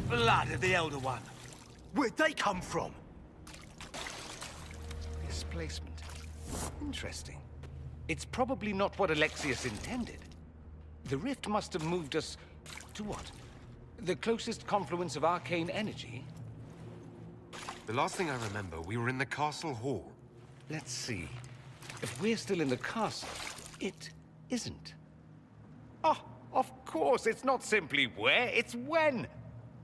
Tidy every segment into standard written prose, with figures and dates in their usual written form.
Blood of the Elder One. Where'd they come from? Displacement. Interesting. It's probably not what Alexius intended. The rift must have moved us to what? The closest confluence of arcane energy? The last thing I remember, we were in the castle hall. Let's see. If we're still in the castle, it isn't. Oh, of course, it's not simply where, it's when!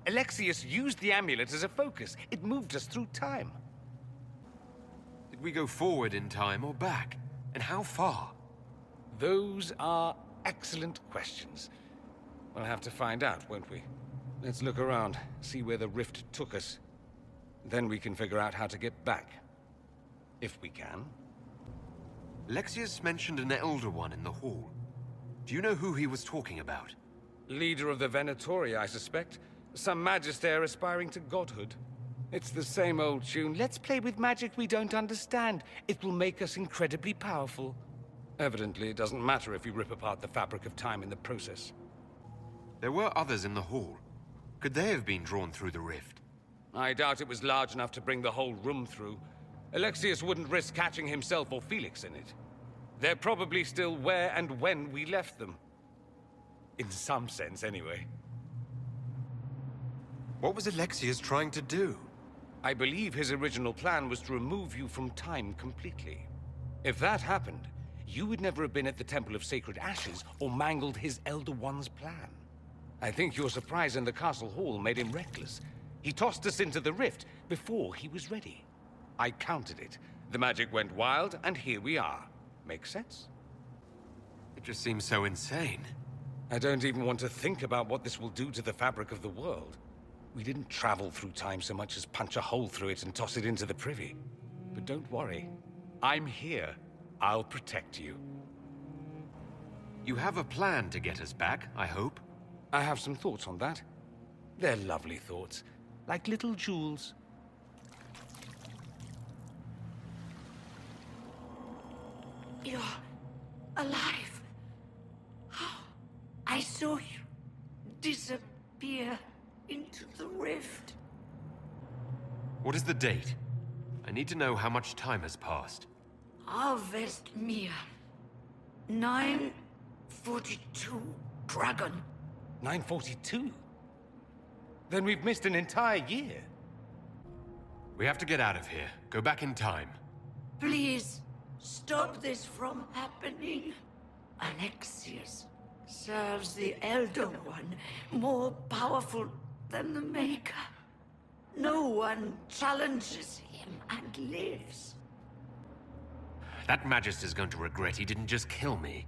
Alexius used the amulet as a focus. It moved us through time. Did we go forward in time or back? And how far? Those are excellent questions. We'll have to find out, won't we? Let's look around, see where the rift took us. Then we can figure out how to get back. If we can. Alexius mentioned an Elder One in the hall. Do you know who he was talking about? Leader of the Venatori, I suspect. Some magister aspiring to godhood. It's the same old tune. Let's play with magic we don't understand. It will make us incredibly powerful. Evidently, it doesn't matter if we rip apart the fabric of time in the process. There were others in the hall. Could they have been drawn through the rift? I doubt it was large enough to bring the whole room through. Alexius wouldn't risk catching himself or Felix in it. They're probably still where and when we left them. In some sense, anyway. What was Alexius trying to do? I believe his original plan was to remove you from time completely. If that happened, you would never have been at the Temple of Sacred Ashes or mangled his Elder One's plan. I think your surprise in the castle hall made him reckless. He tossed us into the rift before he was ready. I counted it. The magic went wild, and here we are. Make sense? It just seems so insane. I don't even want to think about what this will do to the fabric of the world. We didn't travel through time so much as punch a hole through it and toss it into the privy. But don't worry. I'm here. I'll protect you. You have a plan to get us back, I hope? I have some thoughts on that. They're lovely thoughts, like little jewels. You're alive. I saw you disappear into the rift. What is the date? I need to know how much time has passed. Harvest Mir. 942 Dragon. 942? Then we've missed an entire year. We have to get out of here. Go back in time. Please, stop this from happening. Alexius serves the Elder One, more powerful than the Maker. No one challenges him and lives. That Magister's going to regret he didn't just kill me.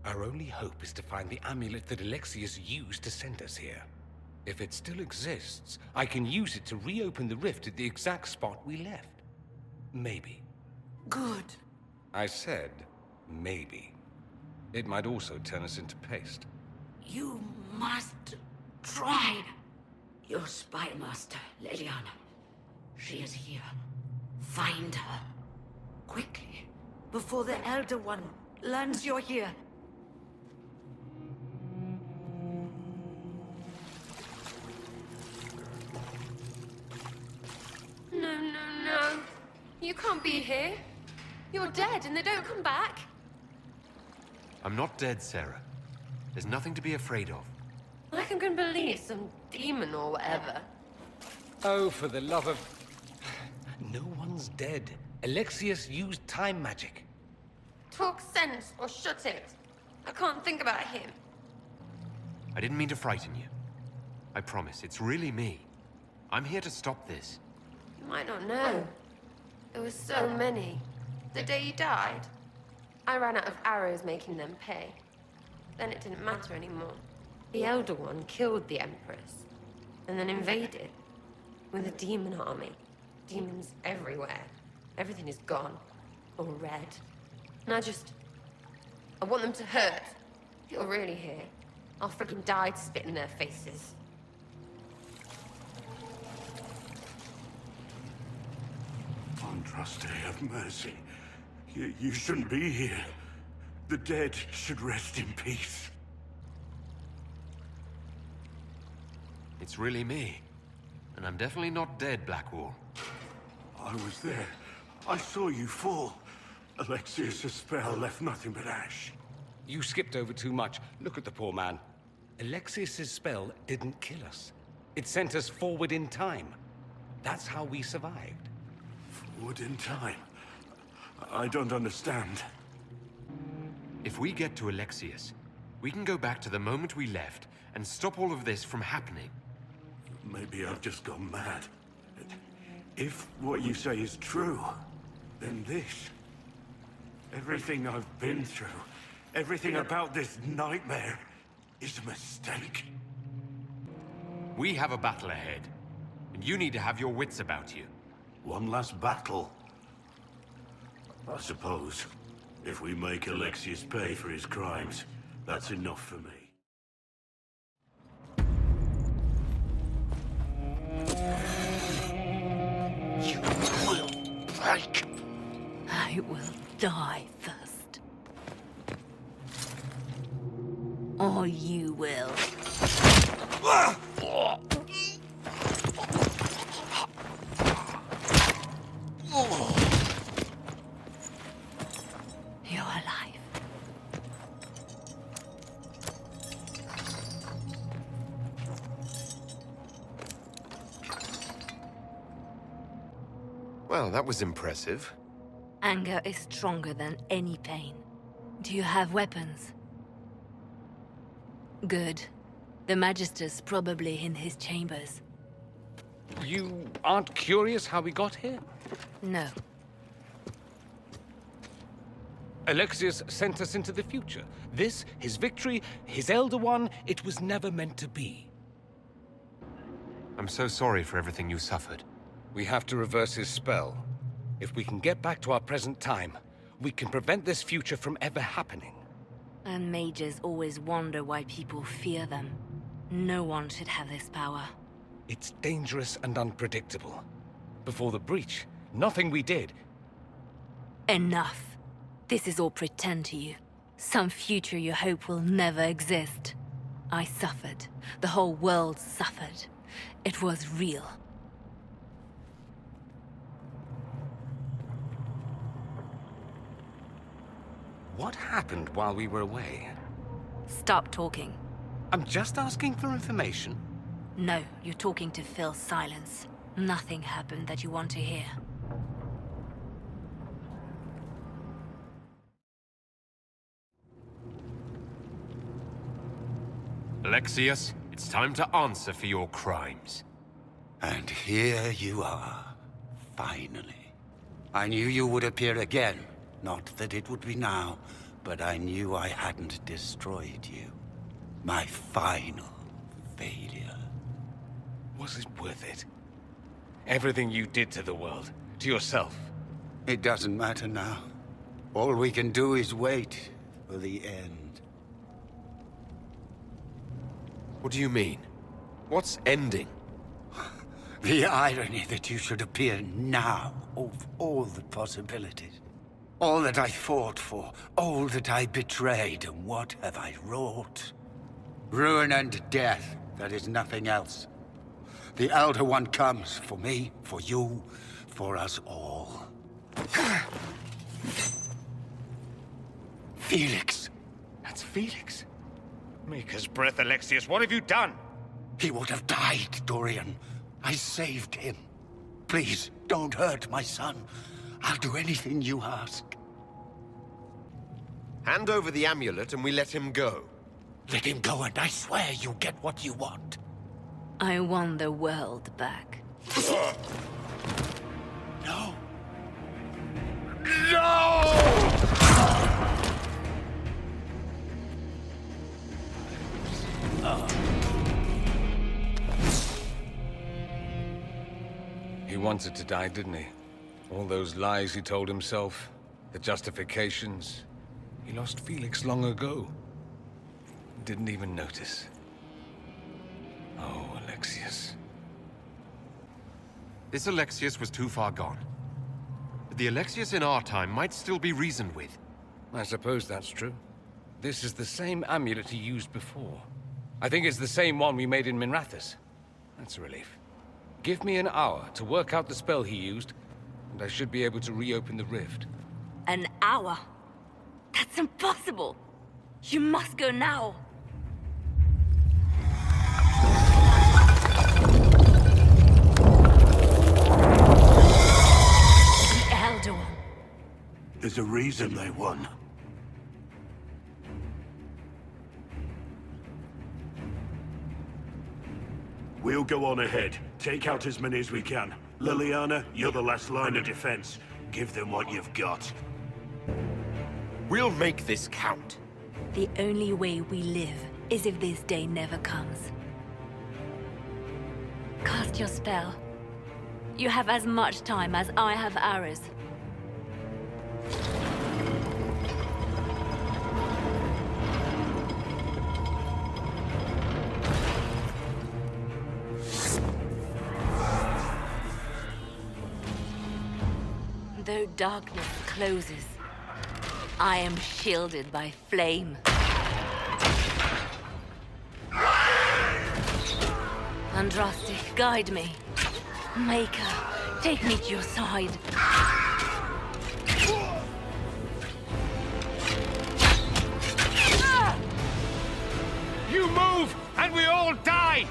Our only hope is to find the amulet that Alexius used to send us here. If it still exists, I can use it to reopen the rift at the exact spot we left. Maybe. Good. I said, maybe. It might also turn us into paste. You must try. Your spy master, Leliana. She is here. Find her. Quickly. Before the Elder One learns you're here. No. You can't be here. You're dead and they don't come back. I'm not dead, Sarah. There's nothing to be afraid of. Like I'm gonna believe some demon or whatever. Oh, for the love of... No one's dead. Alexius used time magic. Talk sense or shut it. I can't think about him. I didn't mean to frighten you. I promise, it's really me. I'm here to stop this. You might not know. There were so many. The day you died, I ran out of arrows making them pay. Then it didn't matter anymore. The Elder One killed the Empress, and then invaded. With a demon army. Demons everywhere. Everything is gone. Or red. And I want them to hurt. If you're really here, I'll freaking die to spit in their faces. Andraste, have mercy. You shouldn't be here. The dead should rest in peace. It's really me. And I'm definitely not dead, Blackwall. I was there. I saw you fall. Alexius' spell left nothing but ash. You skipped over too much. Look at the poor man. Alexius's spell didn't kill us. It sent us forward in time. That's how we survived. Forward in time? I don't understand. If we get to Alexius, we can go back to the moment we left and stop all of this from happening. Maybe I've just gone mad. If what you say is true, then this... everything I've been through, everything about this nightmare, is a mistake. We have a battle ahead, and you need to have your wits about you. One last battle. I suppose, if we make Alexius pay for his crimes, that's enough for me. You will break. I will die first. Or you will. You're alive. Well, that was impressive. Anger is stronger than any pain. Do you have weapons? Good. The Magister's probably in his chambers. You aren't curious how we got here? No. Alexius sent us into the future. This, his victory, his Elder One, it was never meant to be. I'm so sorry for everything you suffered. We have to reverse his spell. If we can get back to our present time, we can prevent this future from ever happening. And mages always wonder why people fear them. No one should have this power. It's dangerous and unpredictable. Before the breach, nothing we did. Enough. This is all pretend to you. Some future you hope will never exist. I suffered. The whole world suffered. It was real. What happened while we were away? Stop talking. I'm just asking for information. No, you're talking to fill silence. Nothing happened that you want to hear. Alexius, it's time to answer for your crimes. And here you are, finally. I knew you would appear again. Not that it would be now, but I knew I hadn't destroyed you. My final failure. Was it worth it? Everything you did to the world, to yourself. It doesn't matter now. All we can do is wait for the end. What do you mean? What's ending? The irony that you should appear now, of all the possibilities. All that I fought for, all that I betrayed, and what have I wrought? Ruin and death, that is nothing else. The Elder One comes for me, for you, for us all. Felix! That's Felix. Maker's breath, Alexius, what have you done? He would have died, Dorian. I saved him. Please, don't hurt my son. I'll do anything you ask. Hand over the amulet and we let him go. Let him go and I swear you'll get what you want. I want the world back. No. He wanted to die, didn't he? All those lies he told himself, the justifications. He lost Felix long ago. Didn't even notice. Oh, Alexius. This Alexius was too far gone. But the Alexius in our time might still be reasoned with. I suppose that's true. This is the same amulet he used before. I think it's the same one we made in Minrathous. That's a relief. Give me an hour to work out the spell he used, and I should be able to reopen the rift. An hour? That's impossible! You must go now! The Elder One. There's a reason they won. We'll go on ahead. Take out as many as we can. Liliana, you're the last line of defense. Give them what you've got. We'll make this count. The only way we live is if this day never comes. Cast your spell. You have as much time as I have arrows. Though darkness closes, I am shielded by flame. Andraste, guide me. Maker, take me to your side. You move, and we all die!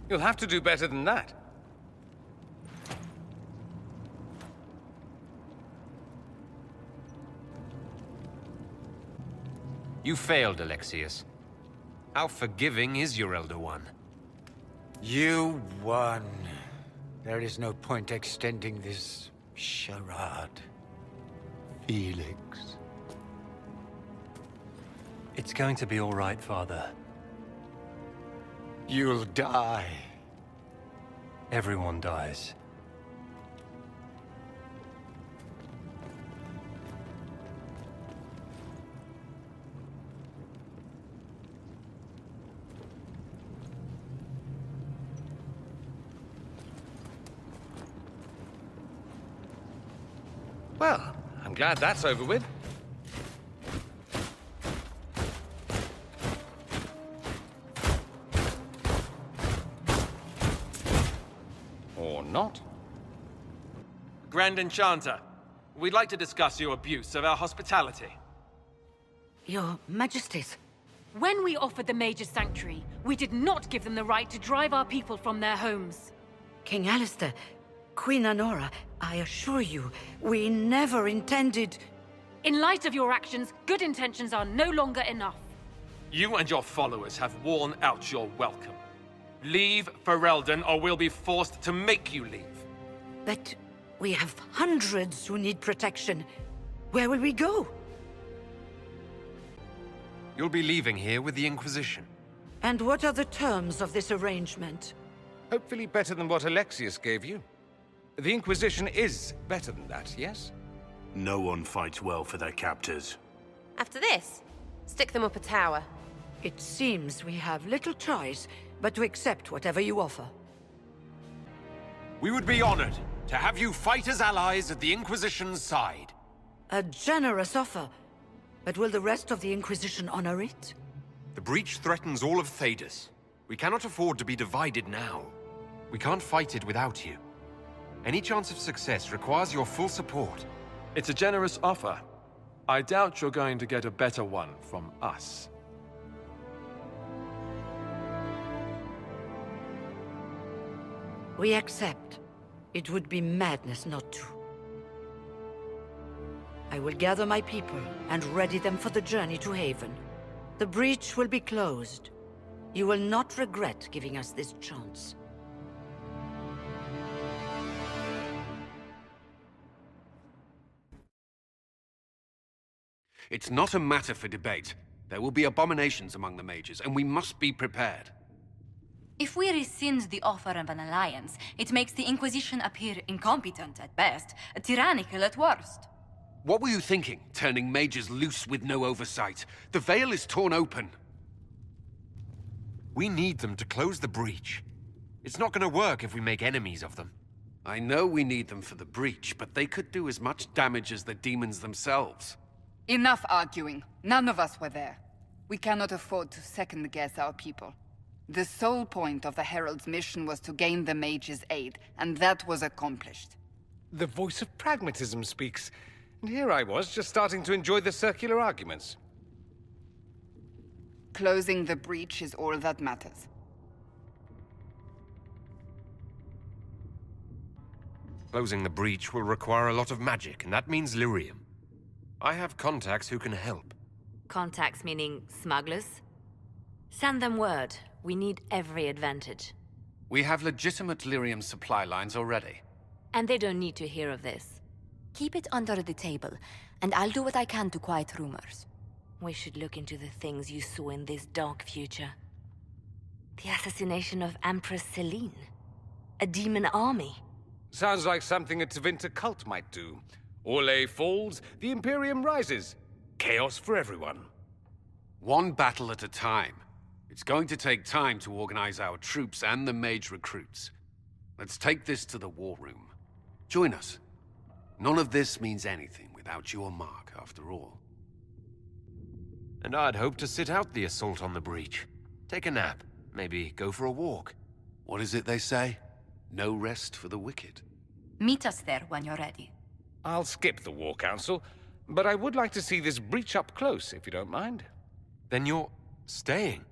You'll have to do better than that. You failed, Alexius. How forgiving is your Elder One? You won. There is no point extending this charade. Felix. It's going to be all right, Father. You'll die. Everyone dies. Well, I'm glad that's over with. Or not. Grand Enchanter, we'd like to discuss your abuse of our hospitality. Your Majesties. When we offered the Mage's Sanctuary, we did not give them the right to drive our people from their homes. King Alistair, Queen Anora, I assure you, we never intended... In light of your actions, good intentions are no longer enough. You and your followers have worn out your welcome. Leave Ferelden, or we'll be forced to make you leave. But we have hundreds who need protection. Where will we go? You'll be leaving here with the Inquisition. And what are the terms of this arrangement? Hopefully better than what Alexius gave you. The Inquisition is better than that, yes? No one fights well for their captors. After this, stick them up a tower. It seems we have little choice but to accept whatever you offer. We would be honored to have you fight as allies at the Inquisition's side. A generous offer. But will the rest of the Inquisition honor it? The breach threatens all of Thedas. We cannot afford to be divided now. We can't fight it without you. Any chance of success requires your full support. It's a generous offer. I doubt you're going to get a better one from us. We accept. It would be madness not to. I will gather my people and ready them for the journey to Haven. The breach will be closed. You will not regret giving us this chance. It's not a matter for debate. There will be abominations among the mages, and we must be prepared. If we rescind the offer of an alliance, it makes the Inquisition appear incompetent at best, tyrannical at worst. What were you thinking, turning mages loose with no oversight? The veil is torn open. We need them to close the breach. It's not gonna work if we make enemies of them. I know we need them for the breach, but they could do as much damage as the demons themselves. Enough arguing. None of us were there. We cannot afford to second-guess our people. The sole point of the Herald's mission was to gain the mage's aid, and that was accomplished. The voice of pragmatism speaks. And here I was, just starting to enjoy the circular arguments. Closing the breach is all that matters. Closing the breach will require a lot of magic, and that means lyrium. I have contacts who can help. Contacts meaning smugglers? Send them word. We need every advantage. We have legitimate lyrium supply lines already. And they don't need to hear of this. Keep it under the table, and I'll do what I can to quiet rumors. We should look into the things you saw in this dark future. The assassination of Empress Celine. A demon army. Sounds like something a Tevinter cult might do. Orlais falls, the Imperium rises. Chaos for everyone. One battle at a time. It's going to take time to organize our troops and the mage recruits. Let's take this to the war room. Join us. None of this means anything without your mark, after all. And I'd hoped to sit out the assault on the breach. Take a nap. Maybe go for a walk. What is it they say? No rest for the wicked. Meet us there when you're ready. I'll skip the War Council, but I would like to see this breach up close, if you don't mind. Then you're staying?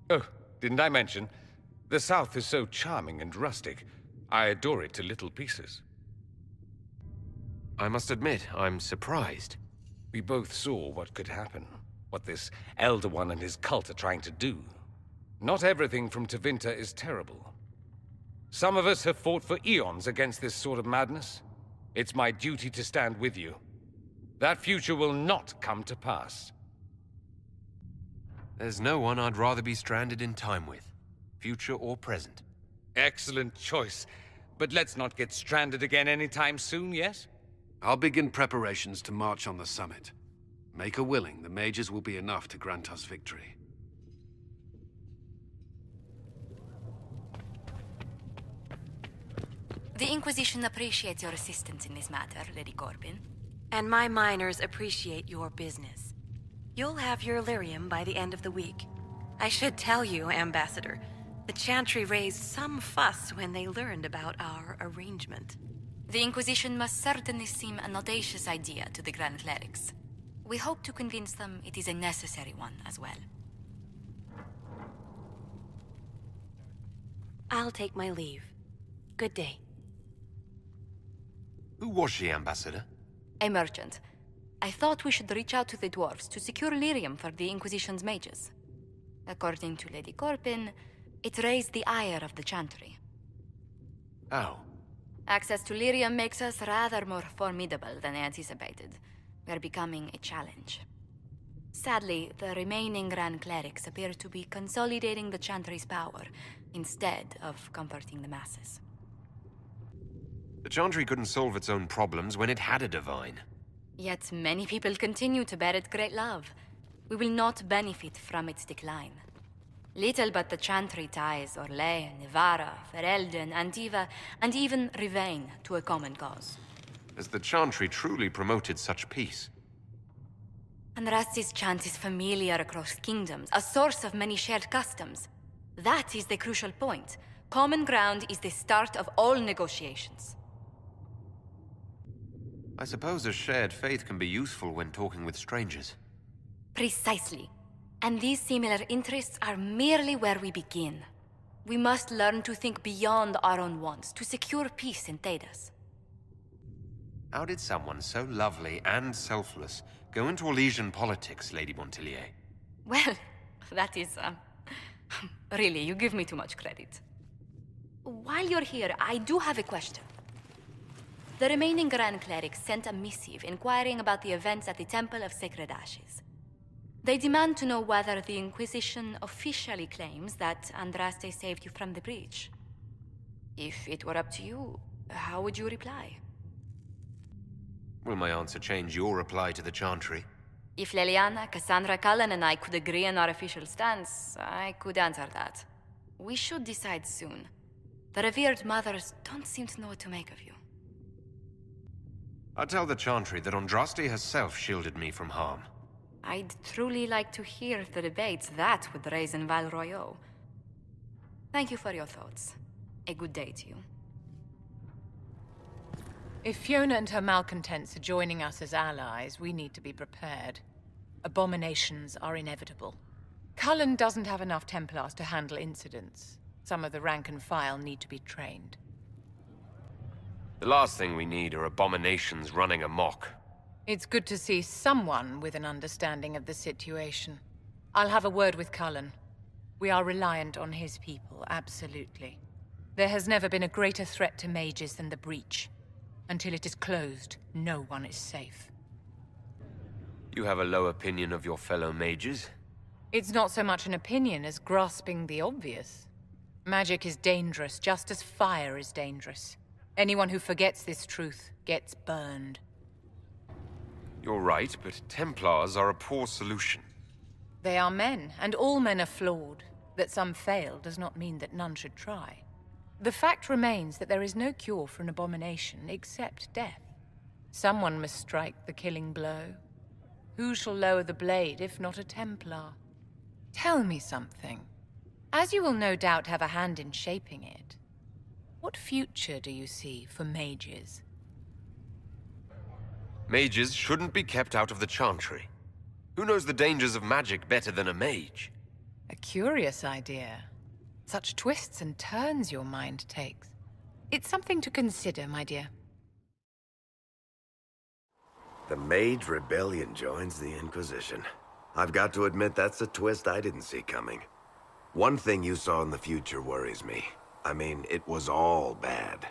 Oh, didn't I mention? The South is so charming and rustic. I adore it to little pieces. I must admit, I'm surprised. We both saw what could happen. What this Elder One and his cult are trying to do. Not everything from Tevinter is terrible. Some of us have fought for eons against this sort of madness. It's my duty to stand with you. That future will not come to pass. There's no one I'd rather be stranded in time with, future or present. Excellent choice. But let's not get stranded again anytime soon, yes? I'll begin preparations to march on the summit. Maker willing, the mages will be enough to grant us victory. The Inquisition appreciates your assistance in this matter, Lady Corbin. And my miners appreciate your business. You'll have your lyrium by the end of the week. I should tell you, Ambassador, the Chantry raised some fuss when they learned about our arrangement. The Inquisition must certainly seem an audacious idea to the Grand Clerics. We hope to convince them it is a necessary one as well. I'll take my leave. Good day. Who was she, Ambassador? A merchant. I thought we should reach out to the dwarves to secure lyrium for the Inquisition's mages. According to Lady Corbin, it raised the ire of the Chantry. How? Access to lyrium makes us rather more formidable than anticipated. We're becoming a challenge. Sadly, the remaining Grand Clerics appear to be consolidating the Chantry's power, instead of comforting the masses. The Chantry couldn't solve its own problems when it had a divine. Yet many people continue to bear it great love. We will not benefit from its decline. Little but the Chantry ties Orlais, Nevarra, Ferelden, Antiva, and even Rivain to a common cause. Has the Chantry truly promoted such peace? Andrasti's chant is familiar across kingdoms, a source of many shared customs. That is the crucial point. Common ground is the start of all negotiations. I suppose a shared faith can be useful when talking with strangers. Precisely. And these similar interests are merely where we begin. We must learn to think beyond our own wants, to secure peace in Thedas. How did someone so lovely and selfless go into Elysian politics, Lady Montillier? Well, that is, really, you give me too much credit. While you're here, I do have a question. The remaining Grand Clerics sent a missive inquiring about the events at the Temple of Sacred Ashes. They demand to know whether the Inquisition officially claims that Andraste saved you from the breach. If it were up to you, how would you reply? Will my answer change your reply to the Chantry? If Leliana, Cassandra Cullen, and I could agree on our official stance, I could answer that. We should decide soon. The revered mothers don't seem to know what to make of you. I'll tell the Chantry that Andraste herself shielded me from harm. I'd truly like to hear the debates that would raise in Val Royeaux. Thank you for your thoughts. A good day to you. If Fiona and her malcontents are joining us as allies, we need to be prepared. Abominations are inevitable. Cullen doesn't have enough Templars to handle incidents. Some of the rank and file need to be trained. The last thing we need are abominations running amok. It's good to see someone with an understanding of the situation. I'll have a word with Cullen. We are reliant on his people, absolutely. There has never been a greater threat to mages than the breach. Until it is closed, no one is safe. You have a low opinion of your fellow mages? It's not so much an opinion as grasping the obvious. Magic is dangerous, just as fire is dangerous. Anyone who forgets this truth gets burned. You're right, but Templars are a poor solution. They are men, and all men are flawed. That some fail does not mean that none should try. The fact remains that there is no cure for an abomination except death. Someone must strike the killing blow. Who shall lower the blade if not a Templar? Tell me something. As you will no doubt have a hand in shaping it, what future do you see for mages? Mages shouldn't be kept out of the Chantry. Who knows the dangers of magic better than a mage? A curious idea. Such twists and turns your mind takes. It's something to consider, my dear. The Mage Rebellion joins the Inquisition. I've got to admit that's a twist I didn't see coming. One thing you saw in the future worries me. I mean, it was all bad.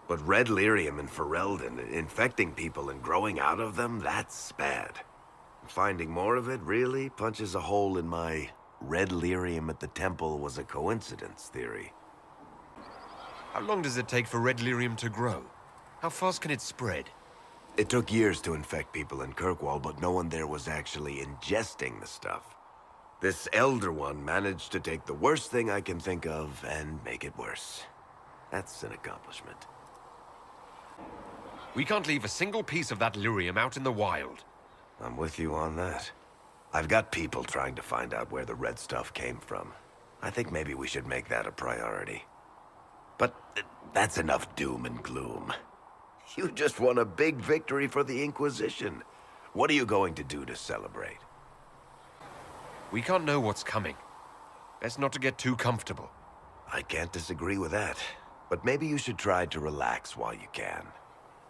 But red lyrium and Ferelden, infecting people and growing out of them, that's bad. Finding more of it really punches a hole in my red lyrium at the temple was a coincidence theory. How long does it take for red lyrium to grow? How fast can it spread? It took years to infect people in Kirkwall, but no one there was actually ingesting the stuff. This Elder One managed to take the worst thing I can think of and make it worse. That's an accomplishment. We can't leave a single piece of that lyrium out in the wild. I'm with you on that. I've got people trying to find out where the red stuff came from. I think maybe we should make that a priority. But that's enough doom and gloom. You just won a big victory for the Inquisition. What are you going to do to celebrate? We can't know what's coming. Best not to get too comfortable. I can't disagree with that. But maybe you should try to relax while you can.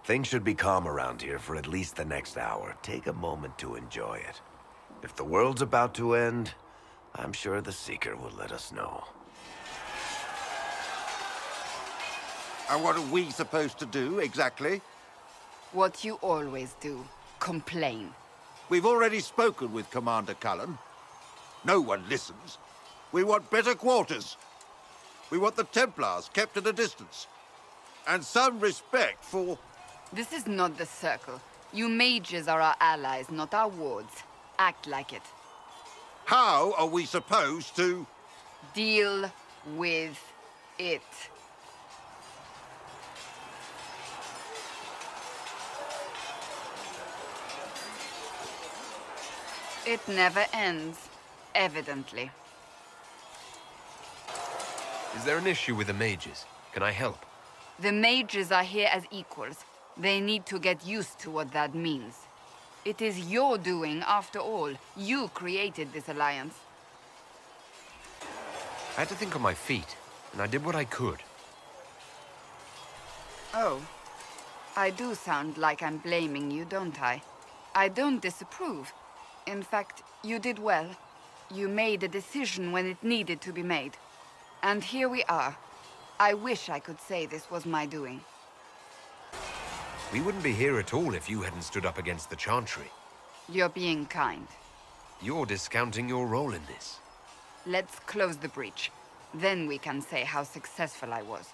Things should be calm around here for at least the next hour. Take a moment to enjoy it. If the world's about to end, I'm sure the Seeker will let us know. And what are we supposed to do, exactly? What you always do. Complain. We've already spoken with Commander Cullen. No one listens. We want better quarters. We want the Templars kept at a distance. And some respect for... This is not the Circle. You mages are our allies, not our wards. Act like it. How are we supposed to... Deal with it. It never ends, evidently. Is there an issue with the mages? Can I help? The mages are here as equals. They need to get used to what that means. It is your doing, after all. You created this alliance. I had to think on my feet, and I did what I could. Oh. I do sound like I'm blaming you, don't I? I don't disapprove. In fact, you did well. You made a decision when it needed to be made. And here we are. I wish I could say this was my doing. We wouldn't be here at all if you hadn't stood up against the Chantry. You're being kind. You're discounting your role in this. Let's close the breach. Then we can say how successful I was.